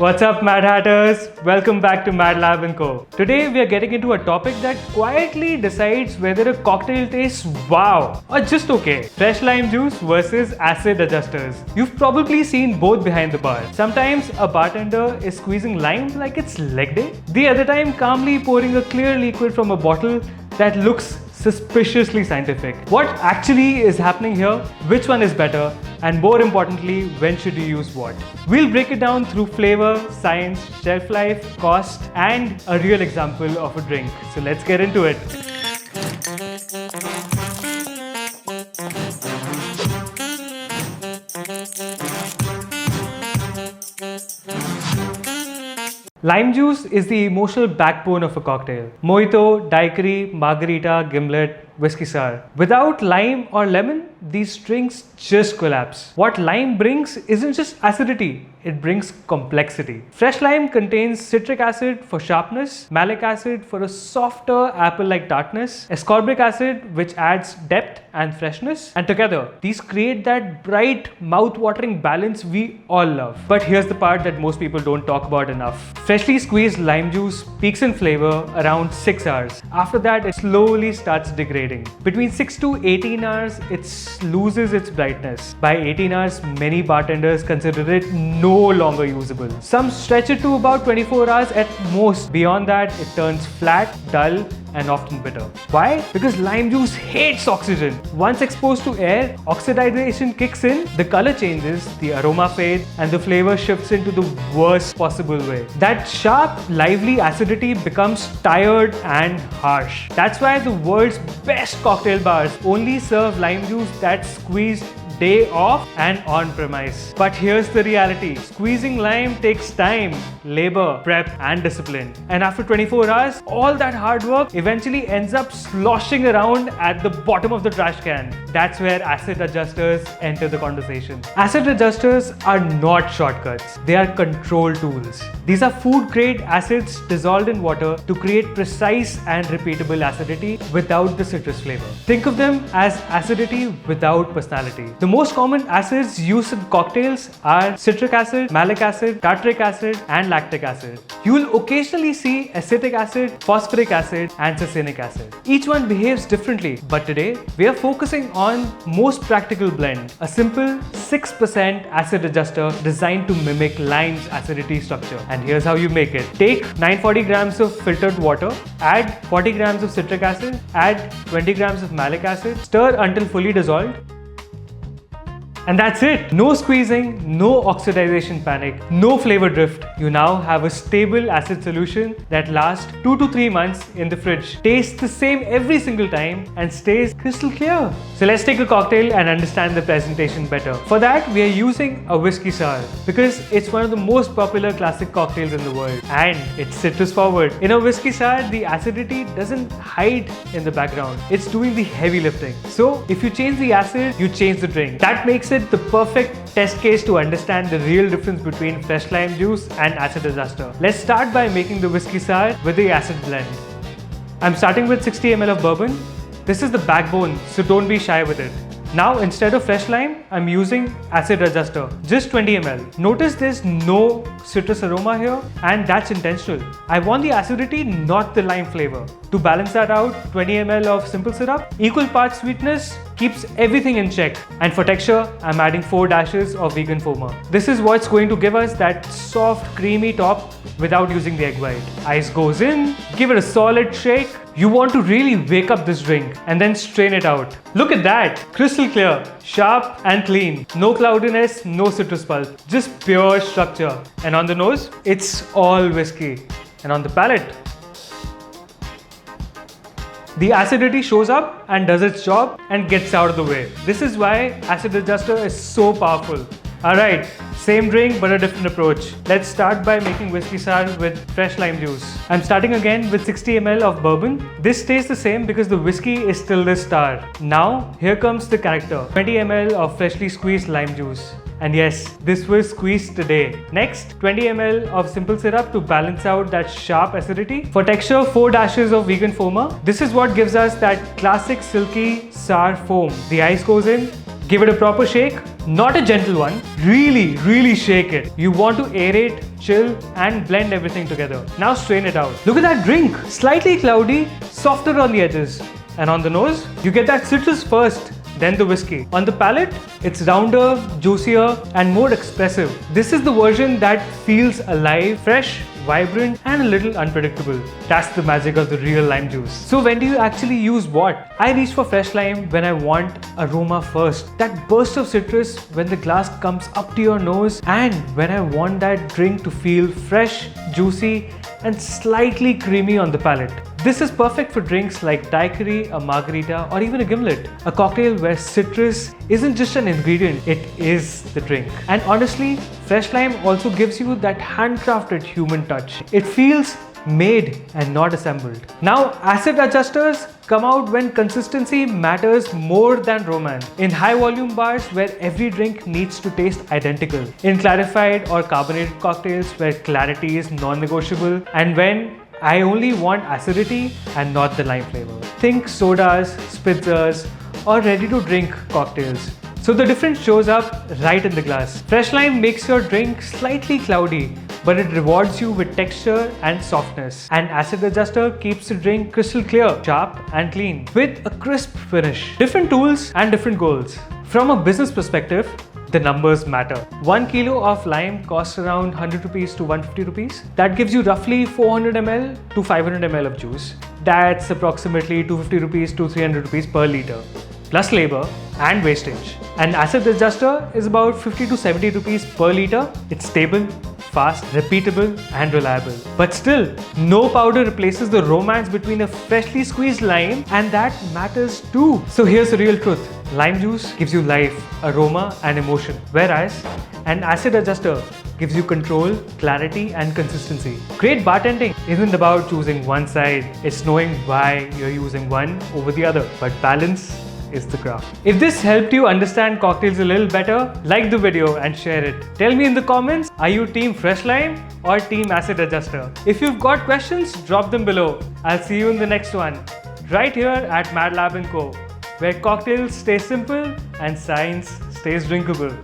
What's up, Mad Hatters? Welcome back to Mad Lab & Co. Today we are getting into a topic that quietly decides whether a cocktail tastes wow or just okay. Fresh lime juice versus acid adjusters. You've probably seen both behind the bar. Sometimes a bartender is squeezing lime like it's leg day. The other time calmly pouring a clear liquid from a bottle that looks suspiciously scientific. What actually is happening here? Which one is better? And more importantly, when should you use what? We'll break it down through flavor, science, shelf life, cost, and a real example of a drink. So let's get into it. Lime juice is the emotional backbone of a cocktail. Mojito, daiquiri, margarita, gimlet, whiskey sour. Without lime or lemon, these drinks just collapse. What lime brings isn't just acidity, it brings complexity. Fresh lime contains citric acid for sharpness, malic acid for a softer apple-like tartness, ascorbic acid which adds depth and freshness, and together these create that bright, mouth-watering balance we all love. But here's the part that most people don't talk about enough. Freshly squeezed lime juice peaks in flavor around 6 hours. After that, it slowly starts degrading. Between 6 to 18 hours, it loses its brightness. By 18 hours, many bartenders consider it no longer usable. Some stretch it to about 24 hours at most. Beyond that, it turns flat, dull, and often bitter. Why? Because lime juice hates oxygen. Once exposed to air, oxidization kicks in, the color changes, the aroma fades, and the flavor shifts into the worst possible way. That sharp, lively acidity becomes tired and harsh. That's why the world's best cocktail bars only serve lime juice that's squeezed day off and on premise. But here's the reality. Squeezing lime takes time, labor, prep, and discipline. And after 24 hours, all that hard work eventually ends up sloshing around at the bottom of the trash can. That's where acid adjusters enter the conversation. Acid adjusters are not shortcuts. They are control tools. These are food-grade acids dissolved in water to create precise and repeatable acidity without the citrus flavor. Think of them as acidity without personality. The most common acids used in cocktails are citric acid, malic acid, tartaric acid, and lactic acid. You will occasionally see acetic acid, phosphoric acid, and succinic acid. Each one behaves differently, but today we are focusing on most practical blend, a simple 6% acid adjuster designed to mimic lime's acidity structure. And here's how you make it. Take 940 grams of filtered water, add 40 grams of citric acid, add 20 grams of malic acid, stir until fully dissolved. And that's it. No squeezing, no oxidization panic, no flavor drift. You now have a stable acid solution that lasts 2 to 3 months in the fridge. Tastes the same every single time and stays crystal clear. So let's take a cocktail and understand the presentation better. For that, we are using a whiskey sour because it's one of the most popular classic cocktails in the world and it's citrus forward. In a whiskey sour, the acidity doesn't hide in the background. It's doing the heavy lifting. So if you change the acid, you change the drink. That makes it the perfect test case to understand the real difference between fresh lime juice and acid adjuster. Let's start by making the whiskey sour with the acid blend. I'm starting with 60 ml of bourbon. This is the backbone, so don't be shy with it. Now instead of fresh lime, I'm using acid adjuster, just 20 ml. Notice there's no citrus aroma here and that's intentional. I want the acidity, not the lime flavor. To balance that out, 20 ml of simple syrup, equal parts sweetness, keeps everything in check. And for texture, I'm adding 4 dashes of vegan foamer. This is what's going to give us that soft, creamy top without using the egg white. Ice goes in, give it a solid shake. You want to really wake up this drink and then strain it out. Look at that, crystal clear, sharp and clean. No cloudiness, no citrus pulp, just pure structure. And on the nose, it's all whiskey. And on the palate, the acidity shows up and does its job and gets out of the way. This is why acid adjuster is so powerful. Alright, same drink but a different approach. Let's start by making whiskey sour with fresh lime juice. I'm starting again with 60 ml of bourbon. This stays the same because the whiskey is still the star. Now, here comes the character. 20 ml of freshly squeezed lime juice. And yes, this was squeezed today. Next, 20 ml of simple syrup to balance out that sharp acidity. For texture, 4 dashes of vegan foamer. This is what gives us that classic silky sour foam. The ice goes in, give it a proper shake, Not a gentle one. Really shake it. You want to aerate, chill, and blend everything together. Now strain it out. Look at that drink. Slightly cloudy, softer on the edges. And on the nose, you get that citrus first, then the whiskey. On the palate, it's rounder, juicier, and more expressive. This is the version that feels alive, fresh, vibrant, and a little unpredictable. That's the magic of the real lime juice. So when do you actually use what? I reach for fresh lime when I want aroma first. That burst of citrus when the glass comes up to your nose, and when I want that drink to feel fresh, juicy, and slightly creamy on the palate. This is perfect for drinks like daiquiri, a margarita, or even a gimlet. A cocktail where citrus isn't just an ingredient, it is the drink. And honestly, fresh lime also gives you that handcrafted human touch. It feels made and not assembled. Now, acid adjusters come out when consistency matters more than romance. In high volume bars where every drink needs to taste identical. In clarified or carbonated cocktails where clarity is non-negotiable. And when I only want acidity and not the lime flavor. Think sodas, spritzers, or ready to drink cocktails. So the difference shows up right in the glass. Fresh lime makes your drink slightly cloudy, but it rewards you with texture and softness. And acid adjuster keeps the drink crystal clear, sharp and clean, with a crisp finish. Different tools and different goals. From a business perspective, the numbers matter. 1 kilo of lime costs around 100 rupees to 150 rupees. That gives you roughly 400 ml to 500 ml of juice. That's approximately 250 rupees to 300 rupees per liter, plus labor and wastage. An acid adjuster is about 50 to 70 rupees per liter. It's stable, fast, repeatable, and reliable. But still, no powder replaces the romance between a freshly squeezed lime, and that matters too. So here's the real truth. Lime juice gives you life, aroma, and emotion, whereas an acid adjuster gives you control, clarity, and consistency. Great bartending isn't about choosing one side, it's knowing why you're using one over the other. But balance is the craft. If this helped you understand cocktails a little better, like the video and share it. Tell me in the comments, are you team fresh lime or team acid adjuster? If you've got questions, drop them below. I'll see you in the next one, right here at Mad Lab & Co, where cocktails stay simple and science stays drinkable.